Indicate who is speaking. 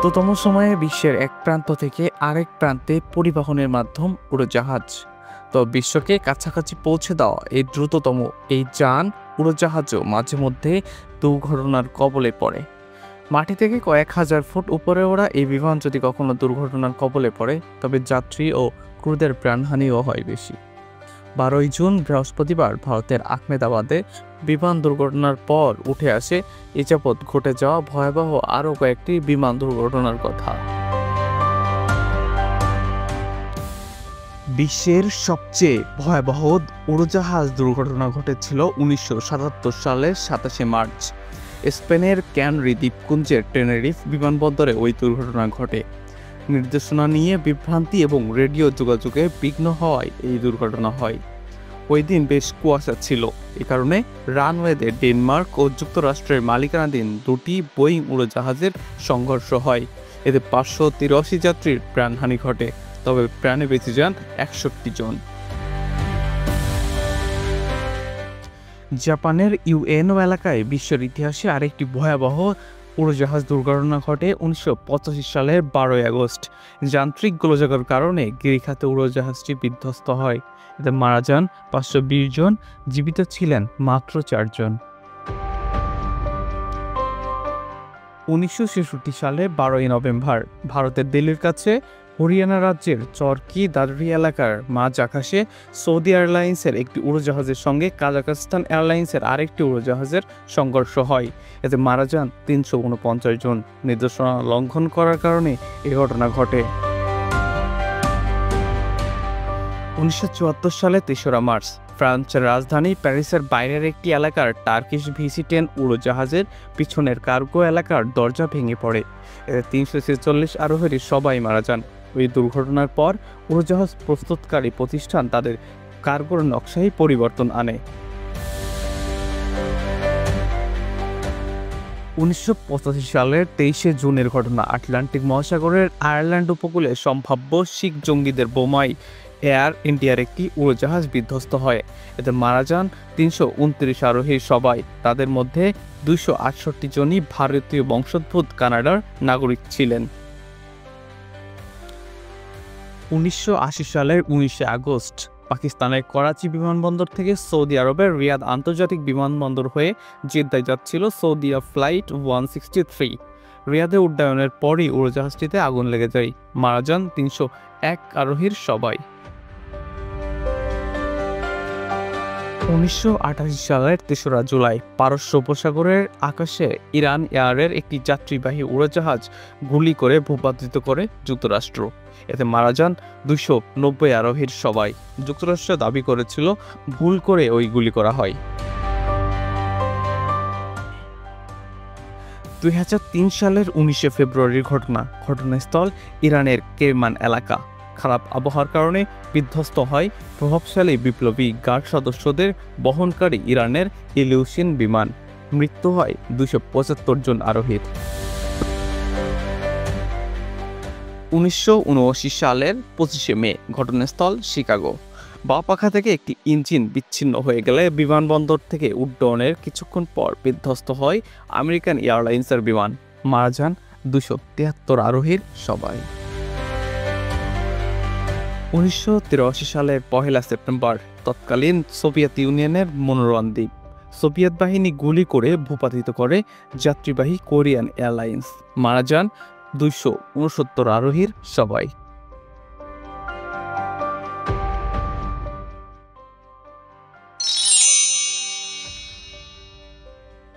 Speaker 1: দ্রুততম সময়ে বিশ্বের এক প্রান্ত থেকে আরেক প্রান্তে পরিবহনের মাধ্যম উড়োজাহাজ। তো বিশ্বকে কাছাকাছি পৌঁছে দেওয়া এই দ্রুততম এই যান উড়োজাহাজও মাঝে মধ্যে দুর্ঘটনার কবলে পড়ে। মাটি থেকে কয়েক হাজার ফুট উপরে ওড়া এই বিমান যদি কখনো দুর্ঘটনার কবলে পড়ে, তবে যাত্রী ও ক্রুদের প্রাণহানিও হয় বেশি। 12 জুন বৃহস্পতিবার ভারতের আহমেদাবাদে বিমান দুর্ঘটনার পর উঠে আসে এ যাবৎ ঘটে যাওয়া ভয়াবহ আরও কয়েকটি বিমান দুর্ঘটনার কথা। বিশ্বের সবচেয়ে ভয়াবহ উড়োজাহাজ দুর্ঘটনা ঘটেছিল 1977 সালের 27 মার্চ। স্পেনের ক্যানারি দ্বীপপুঞ্জের টেনেরিফ বিমানবন্দরে ওই দুর্ঘটনা ঘটে। নির্দেশনা নিয়ে বিভ্রান্তি এবং রেডিও যোগাযোগে বিঘ্ন হওয়ায় এই দুর্ঘটনা হয়। ওই দিন বেশ কুয়াশা ছিল, এ কারণে রানওয়েতে ডেনমার্ক ও যুক্তরাষ্ট্রের মালিকানাধীন দুটি বোয়িং উড়োজাহাজের সংঘর্ষ হয়। এতে 583 যাত্রীর প্রাণহানি ঘটে, তবে প্রাণে বেঁচে যান 61 জন। জাপানের ইউএনও এলাকায় বিশ্বের ইতিহাসে আরেকটি ভয়াবহ উড়োজাহাজ দুর্ঘটনা ঘটে 1985 সালের 12 আগস্ট। যান্ত্রিক গোলযোগের কারণে গিরিখাতে উড়োজাহাজটি বিধ্বস্ত হয়। এতে মারা যান 520 জন, জীবিত ছিলেন মাত্র 4 জন। 1966 সালে 12 নভেম্বর ভারতের দিল্লির কাছে হরিয়ানা রাজ্যের চরকি দাদরি এলাকার মাঝ আকাশে সৌদি এয়ারলাইন্সের একটি উড়োজাহাজের সঙ্গে কাজাখস্তান এয়ারলাইন্সের আরেকটি উড়োজাহাজের সংঘর্ষ হয়। এতে মারা যান 349 জন। নির্দেশনা লঙ্ঘন করার কারণে এই ঘটনা ঘটে। 1974 সালে 3রা মার্চ ফ্রান্সের রাজধানী প্যারিসের বাইরের একটি এলাকার টার্কিশ VC-10 উড়োজাহাজের পিছনের কার্গো এলাকার দরজা ভেঙে পড়ে। এতে 346 আরোহীর সবাই মারা যান। ওই দুর্ঘটনার পর উড়োজাহাজ প্রস্তুতকারী প্রতিষ্ঠান তাদের কার্গোর নকশায় পরিবর্তন আনে। 1985 সালের 23 জুনের ঘটনা। আটলান্টিক মহাসাগরের আয়ারল্যান্ড উপকূলে সম্ভাব্য শিখ জঙ্গিদের বোমায় এয়ার ইন্ডিয়ার একটি উড়োজাহাজ বিধ্বস্ত হয়। এতে মারা যান 329 আরোহীর সবাই। তাদের মধ্যে 268 জনই ভারতীয় বংশোদ্ভূত কানাডার নাগরিক ছিলেন। 1980 সালের 19 আগস্ট পাকিস্তানের করাচি বিমানবন্দর থেকে সৌদি আরবের রিয়াদ আন্তর্জাতিক বিমানবন্দর হয়ে জেদ্দায় যাচ্ছিল সৌদিয়া ফ্লাইট 163। রিয়াদে উড্ডয়নের পরই উড়োজাহাজটিতে আগুন লেগে যায়। মারা যান 301 আরোহীর সবাই। 1988 সালের 3রা জুলাই পারস্য উপসাগরের আকাশে ইরান এয়ারের একটি যাত্রীবাহী উড়োজাহাজ গুলি করে ভূপাতিত করে যুক্তরাষ্ট্র। এতে মারা যান 290 আরোহীর সবাই। যুক্তরাষ্ট্র দাবি করেছিল ভুল করে ওই গুলি করা হয়। 2003 সালের 19 ফেব্রুয়ারির ঘটনাস্থল ইরানের কেরমান এলাকা। খারাপ আবহাওয়ার কারণে বিধ্বস্ত হয় প্রভাবশালী বিপ্লবী গার্ড সদস্যদের বহনকারী ইরানের ইলিউশিন বিমান। মৃত্যু হয় 275 জন আরোহীর। 1979 সালের 25 মে ঘটনাস্থল শিকাগো। বাঁ পাখা থেকে একটি ইঞ্জিন বিচ্ছিন্ন হয়ে গেলে বিমানবন্দর থেকে উড্ডয়নের কিছুক্ষণ পর বিধ্বস্ত হয় আমেরিকান এয়ারলাইন্সের বিমান। মারা যান 273 আরোহীর সবাই। 1983 সালের 1 সেপ্টেম্বর তৎকালীন সোভিয়েত ইউনিয়নের মোনোরন দ্বীপ সোভিয়েত বাহিনী গুলি করে ভূপাতিত করে যাত্রীবাহী কোরিয়ান এয়ারলাইন্স। মারা যান 269 আরোহীর সবাই।